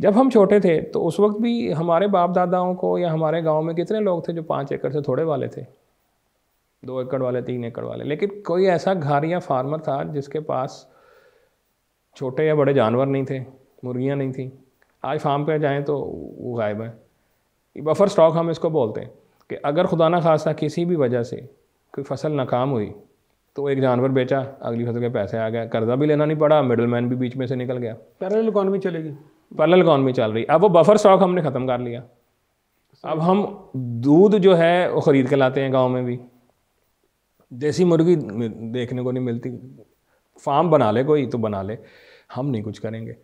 [SPEAKER 2] जब हम छोटे थे तो उस वक्त भी हमारे बाप दादाओं को या हमारे गाँव में कितने लोग थे जो 5 एकड़ से थोड़े वाले थे, 2 एकड़ वाले, 3 एकड़ वाले। लेकिन कोई ऐसा घर या फार्मर था जिसके पास छोटे या बड़े जानवर नहीं थे, मुर्गियाँ नहीं थी। आज फार्म पे जाएं तो वो गायब है। बफर स्टॉक हम इसको बोलते हैं कि अगर खुदा ना खास्ता किसी भी वजह से कोई फसल नाकाम हुई तो एक जानवर बेचा, अगली फसल के पैसे आ गए, कर्जा भी लेना नहीं पड़ा, मिडलमैन भी बीच में से निकल गया।
[SPEAKER 1] पैरेलल इकॉनमी चलेगी,
[SPEAKER 2] पैरेलल इकॉनमी चल रही। अब वो बफर स्टॉक हमने ख़त्म कर लिया। अब हम दूध जो है वो ख़रीद के लाते हैं। गाँव में भी देसी मुर्गी देखने को नहीं मिलती। फार्म बना ले कोई तो बना ले, हम नहीं कुछ करेंगे।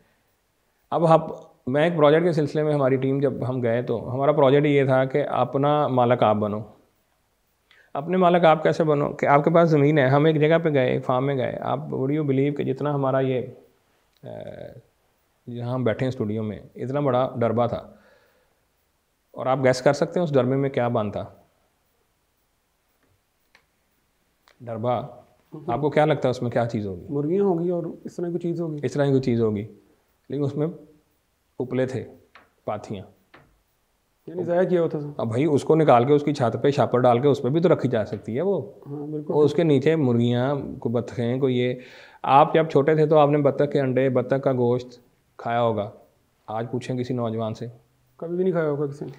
[SPEAKER 2] अब मैं एक प्रोजेक्ट के सिलसिले में, हमारी टीम जब हम गए तो हमारा प्रोजेक्ट ये था कि अपना मालिक आप बनो। अपने मालिक आप कैसे बनो कि आपके पास ज़मीन है। हम एक जगह पे गए, एक फार्म में गए। आप वुड यू बिलीव कि जितना हमारा ये जहाँ हम बैठे हैं स्टूडियो में, इतना बड़ा डरबा था। और आप गैस कर सकते हैं उस डरबे में क्या बनता? डरबा, आपको क्या लगता है उसमें क्या चीज़ होगी?
[SPEAKER 1] मुर्गियाँ होगी और इस तरह की चीज़ होगी।
[SPEAKER 2] इस तरह की कोई चीज़ होगी, लेकिन उसमें उपले थे, पाथियाँ,
[SPEAKER 1] यानी ज़ाया किया होता था।
[SPEAKER 2] अब भाई उसको निकाल के उसकी छत पे छापर डाल के उस पर भी तो रखी जा सकती है वो।
[SPEAKER 1] हाँ बिल्कुल।
[SPEAKER 2] और उसके नीचे मुर्गियाँ, को बत्तखें, को ये। आप जब छोटे थे तो आपने बत्तख के अंडे, बत्तख का गोश्त खाया होगा। आज पूछें किसी नौजवान से,
[SPEAKER 1] कभी भी नहीं खाया होगा किसी ने।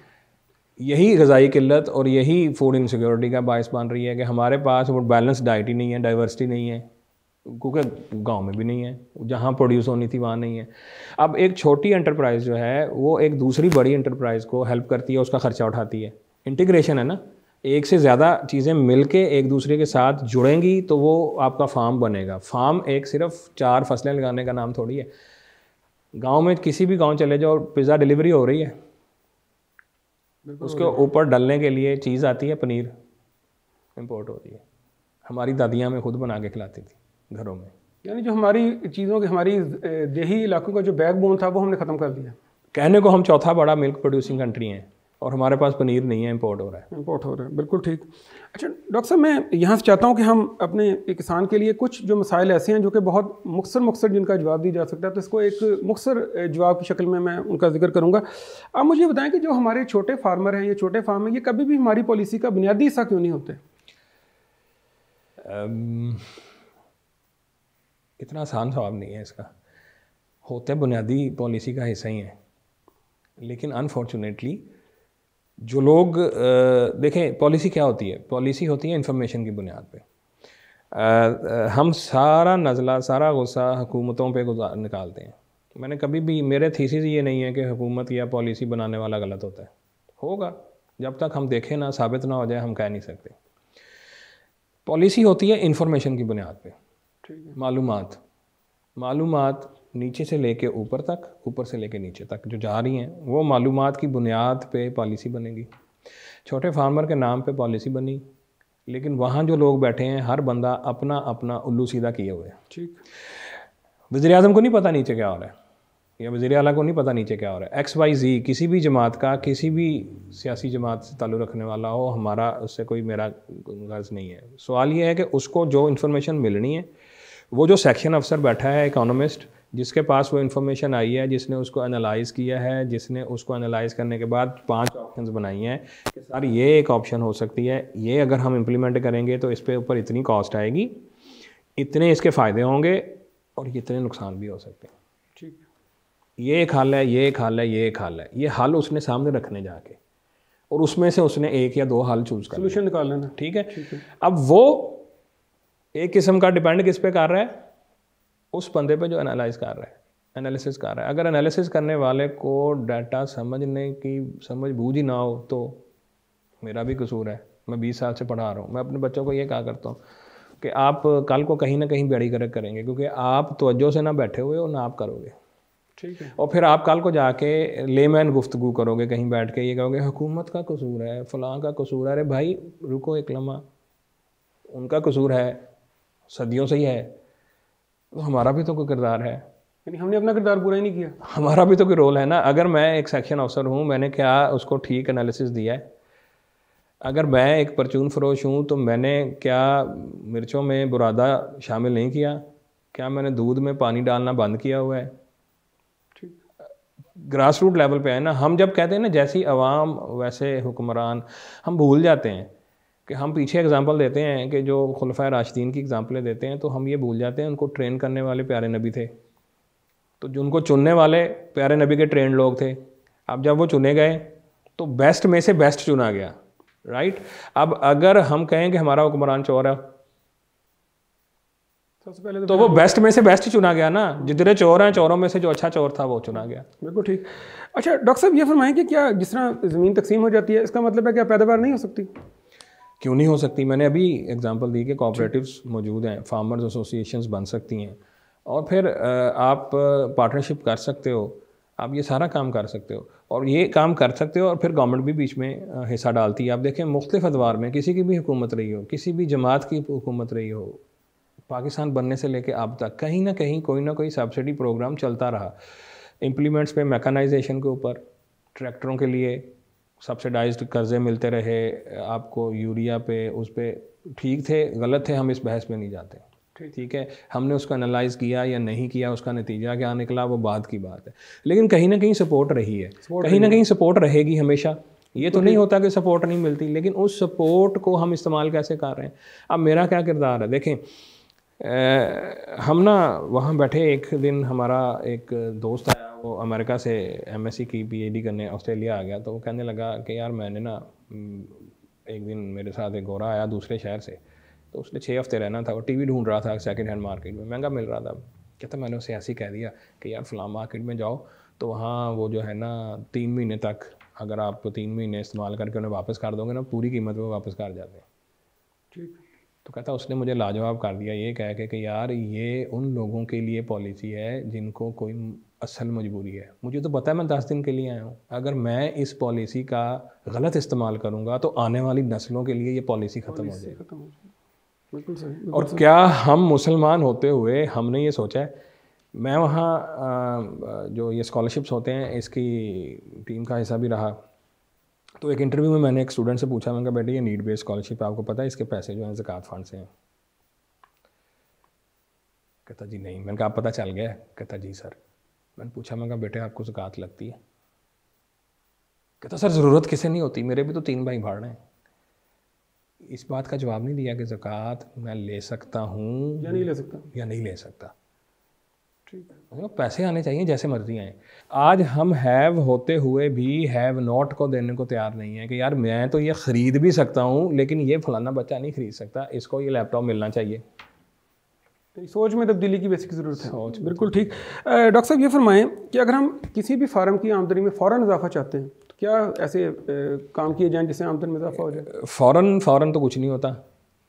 [SPEAKER 2] यही ग़िज़ाई किल्लत और यही फूड इनसिक्योरिटी का बायस बन रही है कि हमारे पास वो बैलेंस डाइट ही नहीं है, डाइवर्सिटी नहीं है, क्योंकि गांव में भी नहीं है, जहां प्रोड्यूस होनी थी वहां नहीं है। अब एक छोटी एंटरप्राइज़ जो है वो एक दूसरी बड़ी एंटरप्राइज़ को हेल्प करती है, उसका खर्चा उठाती है। इंटीग्रेशन है ना, एक से ज़्यादा चीज़ें मिलके एक दूसरे के साथ जुड़ेंगी तो वो आपका फार्म बनेगा। फार्म एक सिर्फ 4 फसलें लगाने का नाम थोड़ी है। गाँव में किसी भी गाँव चले जाओ, पिज़्ज़ा डिलीवरी हो रही है, उसके ऊपर डालने के लिए चीज़ आती है, पनीर इंपोर्ट होती है। हमारी दादियाँ हमें खुद बना के खिलाती थी घरों में।
[SPEAKER 1] यानी जो हमारी चीज़ों की, हमारी देही इलाकों का जो बैकबोन था वो हमने ख़त्म कर दिया।
[SPEAKER 2] कहने को हम चौथा बड़ा मिल्क प्रोड्यूसिंग कंट्री हैं और हमारे पास पनीर नहीं है, इंपोर्ट हो रहा है।
[SPEAKER 1] इंपोर्ट हो रहा है, बिल्कुल ठीक। अच्छा डॉक्टर साहब, मैं यहाँ से चाहता हूँ कि हम अपने एक किसान के लिए कुछ जो मसाइल ऐसे हैं जो कि बहुत मुख्तसर जिनका जवाब दिया जा सकता है, तो इसको एक मुख्तसर जवाब की शक्ल में मैं उनका जिक्र करूँगा। आप मुझे बताएं कि जो हमारे छोटे फार्मर हैं, ये छोटे फार्म हैं, ये कभी भी हमारी पॉलिसी का बुनियादी हिस्सा क्यों नहीं होते?
[SPEAKER 2] इतना आसान जवाब नहीं है इसका। होते बुनियादी पॉलिसी का हिस्सा ही है, लेकिन अनफॉर्चुनेटली जो लोग देखें, पॉलिसी क्या होती है? पॉलिसी होती है इंफॉर्मेशन की बुनियाद पे। हम सारा नज़ला, सारा गुस्सा हुकूमतों पे निकालते हैं। मैंने कभी भी, मेरे थीसिस ये नहीं है कि हुकूमत या पॉलिसी बनाने वाला गलत होता है। होगा, जब तक हम देखें ना, साबित ना हो जाए, हम कह नहीं सकते। पॉलिसी होती है इंफॉर्मेशन की बुनियाद पे,
[SPEAKER 1] ठीक है।
[SPEAKER 2] मालूमात नीचे से लेके ऊपर तक, ऊपर से लेके नीचे तक जो जा रही हैं, वो मालूमात की बुनियाद पे पॉलिसी बनेगी। छोटे फार्मर के नाम पे पॉलिसी बनी, लेकिन वहाँ जो लोग बैठे हैं, हर बंदा अपना अपना उल्लू सीधा किए हुए है।
[SPEAKER 1] ठीक।
[SPEAKER 2] वज़ीर आज़म को नहीं पता नीचे क्या हो रहा है, या वज़ीर आला को नहीं पता नीचे क्या हो रहा है। XYZ किसी भी जमात का, किसी भी सियासी जमात से ताल्लुक़ रखने वाला हो, हमारा उससे कोई मेरा गर्ज़ नहीं है। सवाल ये है कि उसको जो इन्फॉर्मेशन मिलनी है, वो जो सेक्शन अफसर बैठा है, इकोनॉमिस्ट, जिसके पास वो इन्फॉर्मेशन आई है, जिसने उसको एनालाइज़ किया है, जिसने उसको एनालाइज़ करने के बाद 5 ऑप्शंस बनाई हैं कि सर ये एक ऑप्शन हो सकती है, ये अगर हम इम्प्लीमेंट करेंगे तो इस पे ऊपर इतनी कॉस्ट आएगी, इतने इसके फ़ायदे होंगे और इतने नुकसान भी हो सकते हैं।
[SPEAKER 1] ठीक।
[SPEAKER 2] ये एक हल है, ये एक हल है, ये एक हल है। ये हल उसने सामने रखने जाके, और उसमें से उसने 1 या 2 हल चूज़ कर,
[SPEAKER 1] सोल्यूशन निकाल लेना।
[SPEAKER 2] ठीक है। अब वो एक किस्म का डिपेंड किस पे कर रहा है? उस बंदे पे जो एनालाइज कर रहा है, एनालिसिस कर रहा है। अगर एनालिसिस करने वाले को डाटा समझने की समझ बूझ ही ना हो तो मेरा भी कसूर है। मैं 20 साल से पढ़ा रहा हूँ। मैं अपने बच्चों को ये कहा करता हूँ कि आप कल को कहीं ना कहीं बेड़ी गर्क करेंगे, क्योंकि आप तवज्जो से ना बैठे हुए हो, ना आप करोगे।
[SPEAKER 1] ठीक है।
[SPEAKER 2] और फिर आप कल को जाके लेमैन गुफ्तगू करोगे कहीं बैठ के, ये कहोगे हुकूमत का कसूर है, फलां का कसूर है। अरे भाई रुको एक लम्हा, उनका कसूर है, सदियों से ही है, तो हमारा भी तो कोई किरदार है।
[SPEAKER 1] यानी हमने अपना किरदार पूरा ही नहीं किया,
[SPEAKER 2] हमारा भी तो कोई रोल है ना। अगर मैं एक सेक्शन अफसर हूँ, मैंने क्या उसको ठीक एनालिसिस दिया है? अगर मैं एक परचून फरोश हूँ तो मैंने क्या मिर्चों में बुरादा शामिल नहीं किया? क्या मैंने दूध में पानी डालना बंद किया हुआ है? ग्रास रूट लेवल पे है ना। हम जब कहते हैं ना जैसी अवाम वैसे हुक्मरान, हम भूल जाते हैं कि हम पीछे एग्जांपल देते हैं कि जो खुलफाए राशिदीन की एग्जांपलें देते हैं, तो हम ये भूल जाते हैं उनको ट्रेन करने वाले प्यारे नबी थे, तो जो उनको चुनने वाले प्यारे नबी के ट्रेंड लोग थे। अब जब वो चुने गए तो बेस्ट में से बेस्ट चुना गया, राइट। अब अगर हम कहें कि हमारा हुक्मरान चोर है,
[SPEAKER 1] सबसे पहले
[SPEAKER 2] तो वो बेस्ट में से बेस्ट चुना गया ना। जितने चोर हैं, चोरों में से जो अच्छा चोर था वो चुना गया।
[SPEAKER 1] बिल्कुल ठीक। अच्छा डॉक्टर साहब, ये फरमाएं कि क्या जिस तरह ज़मीन तकसीम हो जाती है, इसका मतलब है क्या पैदावार नहीं हो सकती?
[SPEAKER 2] क्यों नहीं हो सकती? मैंने अभी एग्जांपल दी कि कोऑपरेटिव्स मौजूद हैं, फार्मर्स एसोसिएशंस बन सकती हैं, और फिर आप पार्टनरशिप कर सकते हो, आप ये सारा काम कर सकते हो, और ये काम कर सकते हो, और फिर गवर्नमेंट भी बीच में हिस्सा डालती है। आप देखें मुख्तलिफ अदवार में किसी की भी हुकूमत रही हो, किसी भी जमात की हुकूमत रही हो, पाकिस्तान बनने से लेकर अब तक कहीं ना कहीं कोई ना कोई सब्सिडी प्रोग्राम चलता रहा। इम्प्लीमेंट्स पे, मैकेनाइजेशन के ऊपर, ट्रैक्टरों के लिए सब्सिडाइज्ड कर्ज़े मिलते रहे आपको, यूरिया पे, उस पे ठीक थे गलत थे, हम इस बहस में नहीं जाते, ठीक है। हमने उसको एनालाइज़ किया या नहीं किया, उसका नतीजा क्या निकला वो बाद की बात है, लेकिन कहीं ना कहीं सपोर्ट रही है, कहीं ना कहीं सपोर्ट रहेगी हमेशा। ये तो नहीं होता कि सपोर्ट नहीं मिलती, लेकिन उस सपोर्ट को हम इस्तेमाल कैसे कर रहे हैं। अब मेरा क्या किरदार है? देखें हम ना वहाँ बैठे, एक दिन हमारा एक दोस्त आया, वो अमेरिका से MSc की PhD करने ऑस्ट्रेलिया आ गया। तो वो कहने लगा कि यार मैंने ना एक दिन मेरे साथ एक गोरा आया दूसरे शहर से, तो उसने 6 हफ्ते रहना था, वो TV ढूंढ रहा था सेकंड हैंड मार्केट में, महंगा मिल रहा था। कहता मैंने उसे ऐसे ही कह दिया कि यार फलां मार्केट में जाओ, तो वहाँ वो जो है ना 3 महीने तक, अगर आप 3 महीने इस्तेमाल करके उन्हें वापस कर दोगे ना, पूरी कीमत में वापस कर जाते हैं।
[SPEAKER 1] ठीक।
[SPEAKER 2] तो कहता उसने मुझे लाजवाब कर दिया ये कह के कि यार ये उन लोगों के लिए पॉलिसी है जिनको कोई असल मजबूरी है। मुझे तो पता है मैं 10 दिन के लिए आया हूँ, अगर मैं इस पॉलिसी का गलत इस्तेमाल करूँगा तो आने वाली नस्लों के लिए ये पॉलिसी ख़त्म हो जाएगी।
[SPEAKER 1] बिल्कुल सही।
[SPEAKER 2] और क्या हम मुसलमान होते हुए हमने ये सोचा है? मैं वहाँ जो ये स्कॉलरशिप्स होते हैं इसकी टीम का हिस्सा भी रहा, तो एक इंटरव्यू में मैंने एक स्टूडेंट से पूछा, मैंने कहा बेटे ये नीड बेस्ड स्कॉलरशिप है, आपको पता है इसके पैसे जो हैं ज़कात फंड से हैं? कहता जी नहीं। मैंने कहा आप पता चल गया? कहता जी सर। मैंने पूछा, मैंने कहा बेटे आपको ज़कात लगती है? कहता सर ज़रूरत किसे नहीं होती, मेरे भी तो 3 भाई भाड़ हैं। इस बात का जवाब नहीं दिया कि ज़कात मैं ले सकता हूँ
[SPEAKER 1] या नहीं ले सकता,
[SPEAKER 2] या नहीं ले सकता।
[SPEAKER 1] ठीक है,
[SPEAKER 2] पैसे आने चाहिए जैसे मर्जी आए। आज हम हैव होते हुए भी हैव नॉट को देने को तैयार नहीं है कि यार मैं तो ये ख़रीद भी सकता हूँ लेकिन ये फलाना बच्चा नहीं ख़रीद सकता, इसको ये लैपटॉप मिलना चाहिए।
[SPEAKER 1] तो सोच में तब्दीली की बेसिक ज़रूरत है। सोच बिल्कुल ठीक। डॉक्टर साहब ये फरमाएं कि अगर हम किसी भी फार्म की आमदनी में फ़ौरन इजाफा चाहते हैं तो क्या ऐसे काम किए जाएँ जिससे आमदनी में इजाफा हो जाए?
[SPEAKER 2] फ़ौरन तो कुछ नहीं होता,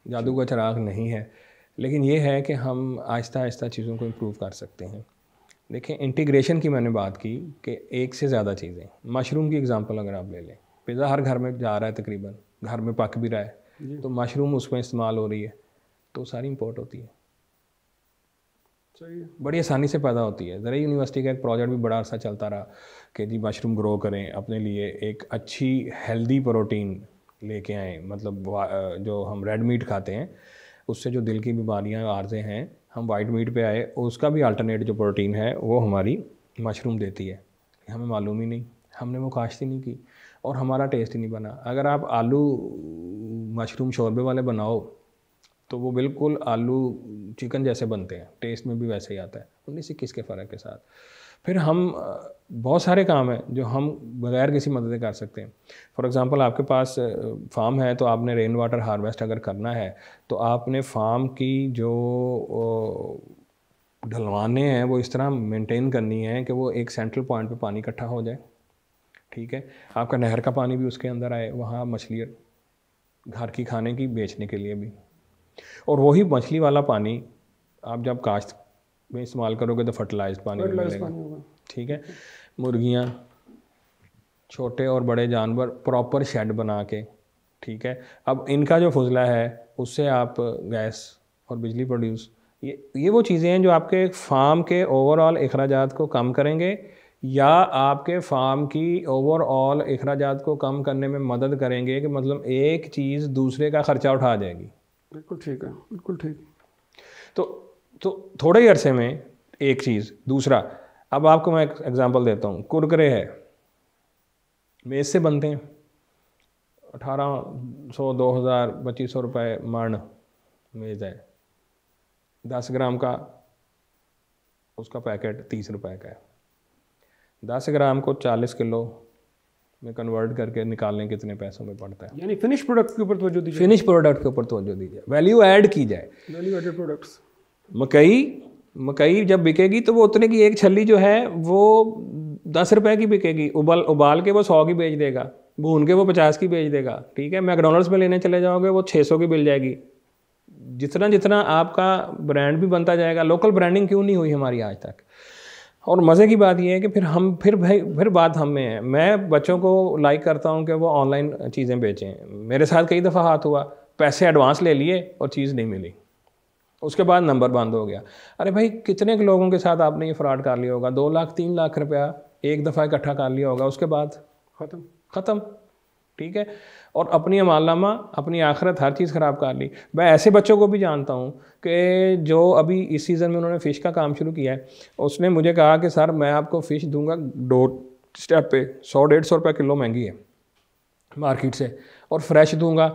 [SPEAKER 2] जादू का चिराग नहीं है, लेकिन ये है कि हम आहिस्ता आहिस्ता चीज़ों को इम्प्रूव कर सकते हैं। देखें इंटीग्रेशन की मैंने बात की कि एक से ज़्यादा चीज़ें, मशरूम की एग्जांपल अगर आप ले लें, पिज़्ज़ा हर घर में जा रहा है, तकरीबन घर में पक भी रहा है, तो मशरूम उसमें इस्तेमाल हो रही है, तो सारी इंपोर्ट होती है।
[SPEAKER 1] सही है,
[SPEAKER 2] बड़ी आसानी से पैदा होती है। ज़रा यूनिवर्सिटी का एक प्रोजेक्ट भी बड़ा अर्सा चलता रहा कि जी मशरूम ग्रो करें, अपने लिए एक अच्छी हेल्दी प्रोटीन लेके आएँ, मतलब जो हम रेड मीट खाते हैं उससे जो दिल की बीमारियाँ आर्ज़े हैं, हम वाइट मीट पे आए, उसका भी अल्टरनेट जो प्रोटीन है वो हमारी मशरूम देती है। हमें मालूम ही नहीं, हमने वो काश्त ही नहीं की और हमारा टेस्ट ही नहीं बना। अगर आप आलू मशरूम शोरबे वाले बनाओ तो वो बिल्कुल आलू चिकन जैसे बनते हैं, टेस्ट में भी वैसे ही आता है, 19-21 के फ़र्क के साथ। फिर हम बहुत सारे काम हैं जो हम बग़ैर किसी मदद कर सकते हैं। फॉर एग्ज़ाम्पल आपके पास फार्म है तो आपने रेन वाटर हार्वेस्ट अगर करना है तो आपने फार्म की जो ढलवाने हैं वो इस तरह मेंटेन करनी है कि वो एक सेंट्रल पॉइंट पे पानी इकट्ठा हो जाए, ठीक है। आपका नहर का पानी भी उसके अंदर आए, वहाँ मछलियाँ घर की खाने की, बेचने के लिए भी, और वही मछली वाला पानी आप जब काश्त में इस्तेमाल करोगे तो फर्टिलाइज्ड पानी मिलेगा, ठीक है। मुर्गियाँ, छोटे और बड़े जानवर, प्रॉपर शेड बना के, ठीक है। अब इनका जो फुजला है उससे आप गैस और बिजली प्रोड्यूस, ये वो चीज़ें हैं जो आपके फार्म के ओवरऑल अखराजात को कम करेंगे या आपके फार्म की ओवरऑल अखराजात को कम करने में मदद करेंगे कि मतलब एक चीज़ दूसरे का ख़र्चा उठा जाएगी।
[SPEAKER 1] बिल्कुल ठीक है, बिल्कुल ठीक।
[SPEAKER 2] तो थोड़े ही अरसे में एक चीज़। दूसरा, अब आपको मैं एक एग्जांपल देता हूँ, कुरकुरे है, मेज़ से बनते हैं, 1800, 2000, 2500 रुपये मण मेज़ है, 10 ग्राम का उसका पैकेट 30 रुपये का है। 10 ग्राम को 40 किलो में कन्वर्ट करके निकालने कितने पैसों में पड़ता है?
[SPEAKER 1] यानी फिनिश प्रोडक्ट के ऊपर तवज्जो दीजिए,
[SPEAKER 2] फिनिश प्रोडक्ट के ऊपर तवज्जो दीजिए, वैल्यू ऐड की जाए।
[SPEAKER 1] Value added products.
[SPEAKER 2] मकई जब बिकेगी तो वो उतने की एक छल्ली जो है वो 10 रुपये की बिकेगी, उबाल के वो 100 की बेच देगा, भून के वो 50 की बेच देगा, ठीक है। मैकडोनल्ड्स में लेने चले जाओगे वो 600 की मिल जाएगी। जितना जितना आपका ब्रांड भी बनता जाएगा, लोकल ब्रांडिंग क्यों नहीं हुई हमारी आज तक। और मज़े की बात यह है कि फिर बात हम में है। मैं बच्चों को लाइक करता हूं कि वो ऑनलाइन चीज़ें बेचें। मेरे साथ कई दफ़ा हाथ हुआ, पैसे एडवांस ले लिए और चीज़ नहीं मिली, उसके बाद नंबर बंद हो गया। अरे भाई, कितने लोगों के साथ आपने ये फ्रॉड कर लिया होगा? 2 लाख 3 लाख रुपया एक दफ़ा इकट्ठा कर लिया होगा, उसके बाद ख़त्म, ठीक है। और अपनी अमालनामा, अपनी आखिरत, हर चीज़ ख़राब कर ली। मैं ऐसे बच्चों को भी जानता हूँ कि जो अभी इस सीज़न में उन्होंने फ़िश का काम शुरू किया है, उसने मुझे कहा कि सर मैं आपको फ़िश दूंगा डोर स्टेप पे, 100-150 रुपये किलो महंगी है मार्केट से, और फ्रेश दूंगा।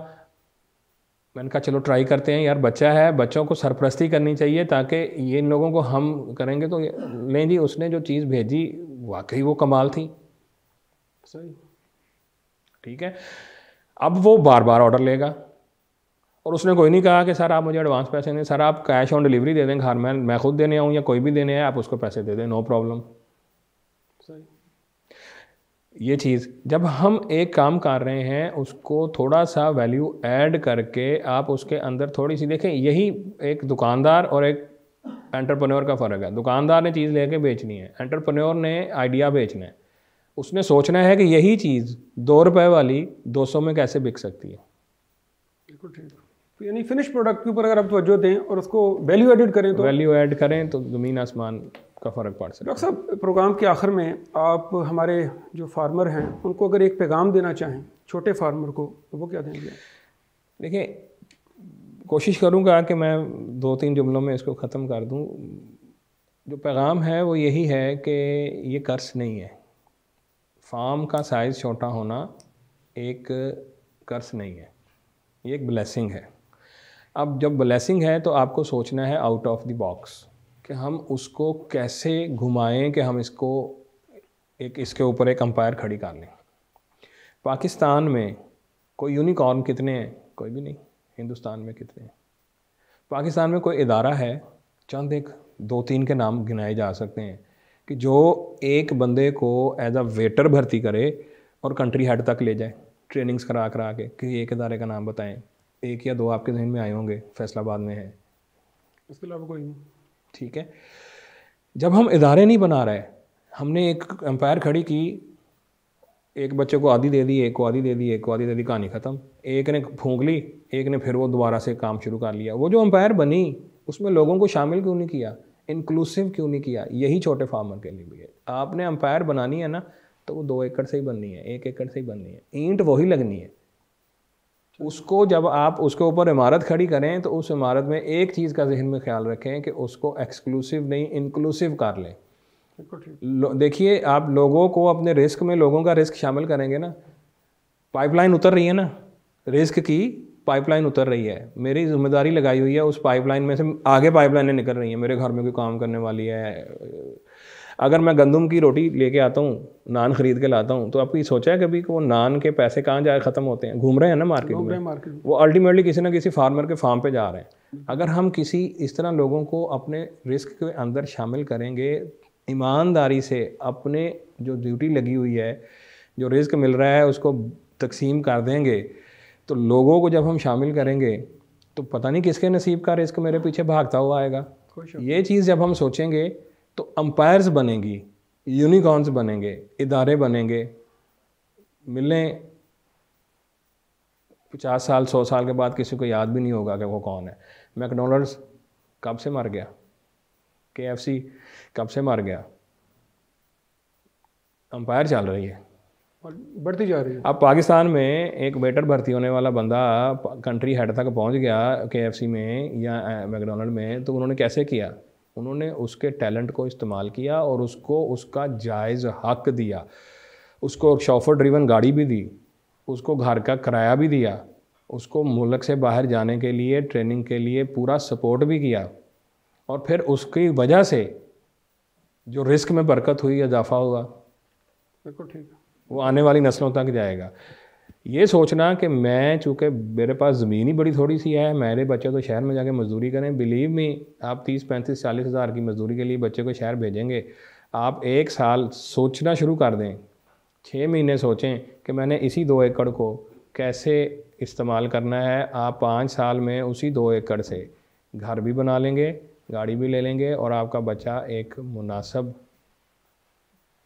[SPEAKER 2] मैंने कहा चलो ट्राई करते हैं यार, बच्चा है, बच्चों को सरपरस्ती करनी चाहिए ताकि ये इन लोगों को हम करेंगे तो लें जी। उसने जो चीज़ भेजी वाकई वो कमाल थी,
[SPEAKER 1] सही,
[SPEAKER 2] ठीक है। अब वो बार बार ऑर्डर लेगा और उसने कोई नहीं कहा कि सर आप मुझे एडवांस पैसे दें, सर आप कैश ऑन डिलीवरी दे दें, घर में मैं खुद देने आऊँ या कोई भी देने आए, आप उसको पैसे दे दें, नो प्रॉब्लम।
[SPEAKER 1] सही।
[SPEAKER 2] ये चीज़ जब हम एक काम कर रहे हैं उसको थोड़ा सा वैल्यू ऐड करके आप उसके अंदर थोड़ी सी देखें, यही एक दुकानदार और एक एंटरप्रेन्योर का फ़र्क है। दुकानदार ने चीज़ लेके बेचनी है, एंटरप्रेन्योर ने आइडिया बेचना है। उसने सोचना है कि यही चीज़ 2 रुपये वाली 200 में कैसे बिक सकती है।
[SPEAKER 1] बिल्कुल ठीक। यानी फिनिश प्रोडक्ट के ऊपर अगर आप तवज्जो दें और उसको वैल्यू एडेड करें तो
[SPEAKER 2] ज़मीन आसमान का फ़र्क पड़ सकता है।
[SPEAKER 1] डॉक्टर साहब, प्रोग्राम के आखिर में आप हमारे जो फार्मर हैं उनको अगर एक पैगाम देना चाहें छोटे फार्मर को, तो वो क्या देंगे?
[SPEAKER 2] देखिए, कोशिश करूँगा कि मैं 2-3 जुमलों में इसको ख़त्म कर दूँ। जो पैगाम है वो यही है कि ये कर्ज नहीं है। फार्म का साइज़ छोटा होना एक कर्ज नहीं है, ये एक ब्लेसिंग है। अब जब ब्लेसिंग है तो आपको सोचना है आउट ऑफ द बॉक्स कि हम उसको कैसे घुमाएं कि हम इसको इसके ऊपर एक अंपायर खड़ी कर लें। पाकिस्तान में कोई यूनिकॉर्न कितने हैं? कोई भी नहीं। हिंदुस्तान में कितने हैं? पाकिस्तान में कोई इदारा है, चंद एक 2-3 के नाम गिनाए जा सकते हैं, कि जो एक बंदे को एज अ वेटर भर्ती करे और कंट्री हेड तक ले जाए ट्रेनिंग्स करा के कि एक इदारे का नाम बताएं। 1 या 2 आपके जहन में आए होंगे, फैसलाबाद में है,
[SPEAKER 1] इसके अलावा कोई नहीं।
[SPEAKER 2] ठीक है। जब हम इदारे नहीं बना रहे, हमने एक एम्पायर खड़ी की, एक बच्चे को आधी दे दी, एक को आधी दे दी, एक को आधी दे दी, कहानी ख़त्म। एक ने फूंक ली, एक ने फिर वो दोबारा से काम शुरू कर लिया। वो जो एम्पायर बनी उसमें लोगों को शामिल क्यों नहीं किया, इंक्लूसिव क्यों नहीं किया? यही छोटे फार्मर के लिए भी है। आपने एम्पायर बनानी है ना, तो वो 2 एकड़ से ही बननी है, 1 एकड़ से ही बननी है, ईंट वही लगनी है। उसको जब आप उसके ऊपर इमारत खड़ी करें तो उस इमारत में एक चीज़ का जहन में ख्याल रखें कि उसको एक्सक्लूसिव नहीं, इंक्लूसिव कर लें। देखिए, आप लोगों को अपने रिस्क में लोगों का रिस्क शामिल करेंगे ना। पाइपलाइन उतर रही है ना, रिस्क की पाइपलाइन उतर रही है, मेरी जिम्मेदारी लगाई हुई है उस पाइपलाइन में से आगे पाइपलाइनें निकल रही हैं, मेरे घर में कोई काम करने वाली है। अगर मैं गंदम की रोटी लेके आता हूँ, नान खरीद के लाता हूँ, तो आपको सोचा है कभी कि वो नान के पैसे कहाँ जाए ख़त्म होते हैं? घूम रहे हैं ना मार्केट में, वो अल्टीमेटली किसी ना किसी फार्मर के फार्म पे जा रहे हैं। अगर हम किसी इस तरह लोगों को अपने रिस्क के अंदर शामिल करेंगे, ईमानदारी से अपने जो ड्यूटी लगी हुई है, जो रिस्क मिल रहा है उसको तकसीम कर देंगे, तो लोगों को जब हम शामिल करेंगे तो पता नहीं किसके नसीब का रिस्क मेरे पीछे भागता हुआ आएगा। ये चीज़ जब हम सोचेंगे तो अंपायर्स बनेंगी, यूनिकॉर्न्स बनेंगे, इदारे बनेंगे। मिलें 50 साल 100 साल के बाद किसी को याद भी नहीं होगा कि वो कौन है। मैकडोनल्ड्स कब से मर गया, KFC कब से मर गया, अंपायर चल रही है
[SPEAKER 1] और बढ़ती जा रही है।
[SPEAKER 2] अब पाकिस्तान में एक वेटर भर्ती होने वाला बंदा कंट्री हेड तक पहुंच गया KFC में या मैकडोनल्ड में, तो उन्होंने कैसे किया? उन्होंने उसके टैलेंट को इस्तेमाल किया और उसको उसका जायज़ हक दिया, उसको शॉफर ड्रिवन गाड़ी भी दी, उसको घर का किराया भी दिया, उसको मुल्क से बाहर जाने के लिए ट्रेनिंग के लिए पूरा सपोर्ट भी किया, और फिर उसकी वजह से जो रिस्क में बरकत हुई, इजाफा हुआ,
[SPEAKER 1] बिल्कुल ठीक,
[SPEAKER 2] वो आने वाली नस्लों तक जाएगा। ये सोचना कि मैं, चूँकि मेरे पास ज़मीन ही बड़ी थोड़ी सी है, मेरे बच्चे तो शहर में जाके मजदूरी करें, बिलीव मी, आप 30-35-40 हज़ार की मजदूरी के लिए बच्चे को शहर भेजेंगे। आप 1 साल सोचना शुरू कर दें, 6 महीने सोचें कि मैंने इसी 2 एकड़ को कैसे इस्तेमाल करना है। आप 5 साल में उसी 2 एकड़ से घर भी बना लेंगे, गाड़ी भी ले लेंगे, और आपका बच्चा एक मुनासिब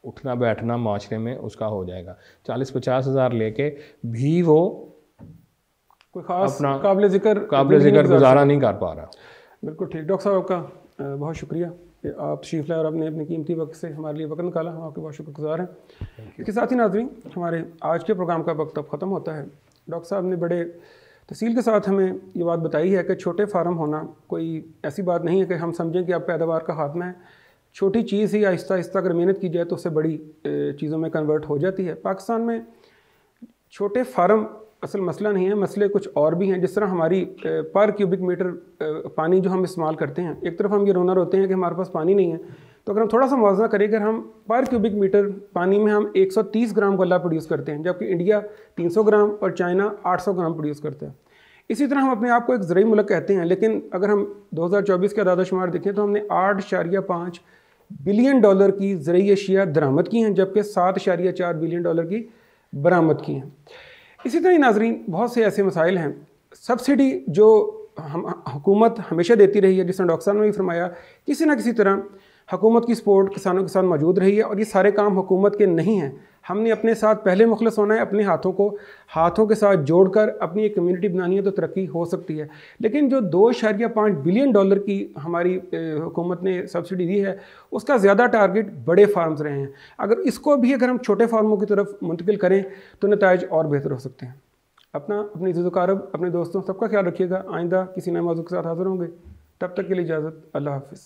[SPEAKER 2] उठना बैठना माशरे में उसका हो जाएगा। 40-50 हज़ार लेके भी वो
[SPEAKER 1] कोई खास
[SPEAKER 2] अपना
[SPEAKER 1] काबिल ज़िक्र
[SPEAKER 2] गुजारा नहीं कर पा रहा।
[SPEAKER 1] बिल्कुल ठीक। डॉक्टर साहब, आपका बहुत शुक्रिया कि आप तशरीफ़ लाए और आपने अपने कीमती वक्त से हमारे लिए वक्त निकाला, हम आपके बहुत शुक्रगुज़ार हैं। इसके साथ ही नाज़रीन, हमारे आज के प्रोग्राम का वक्त अब ख़त्म होता है। डॉक्टर साहब ने बड़े तफसील के साथ हमें ये बात बताई है कि छोटे फार्म होना कोई ऐसी बात नहीं है कि हम समझें कि अब पैदावार का खात्मा है। छोटी चीज़ ही आहिस्ता आहिस्ता अगर मेहनत की जाए तो उससे बड़ी चीज़ों में कन्वर्ट हो जाती है। पाकिस्तान में छोटे फार्म असल मसला नहीं है, मसले कुछ और भी हैं। जिस तरह हमारी पर क्यूबिक मीटर पानी जो हम इस्तेमाल करते हैं, एक तरफ हम ये रोना रोते हैं कि हमारे पास पानी नहीं है, तो अगर हम थोड़ा सा मुआवजा करें, अगर हम पर क्यूबिक मीटर पानी में हम 130 ग्राम गल्ला प्रोड्यूस करते हैं, जबकि इंडिया 300 ग्राम और चाइना 800 ग्राम प्रोड्यूस करता है। इसी तरह हम अपने आप को एक ज़रूरी मुल्क कहते हैं, लेकिन अगर हम 2024 के अदाद शुमार देखें तो हमने $8.5 बिलियन की ज़रूरी अशिया दरामद की हैं, जबकि $7.4 बिलियन की बरामद की हैं। इसी तरह नाजरीन, बहुत से ऐसे मसाइल हैं। सब्सिडी जो हुकूमत हमेशा देती रही है, जिसने डॉक्टर साहब ने भी फरमाया, किसी न किसी तरह हुकूमत की सपोर्ट किसानों के साथ मौजूद रही है, और ये सारे काम हुकूमत के नहीं हैं। हमने अपने साथ पहले मुखलस होना है, अपने हाथों के साथ जोड़कर अपनी एक कम्युनिटी बनानी है तो तरक्की हो सकती है। लेकिन जो 2.5 बिलियन डॉलर की हमारी हुकूमत ने सब्सिडी दी है, उसका ज़्यादा टारगेट बड़े फार्म्स रहे हैं। अगर हम छोटे फार्मों की तरफ मुंतकिल करें तो नताइज और बेहतर हो सकते हैं। अपनी इज़्ज़त-ओ-कारब, अपने दोस्तों, सबका ख्याल रखिएगा। आइंदा किसी नए मौजू के साथ हाज़िर होंगे, तब तक के लिए इजाज़त। अल्लाह हाफ़िज़।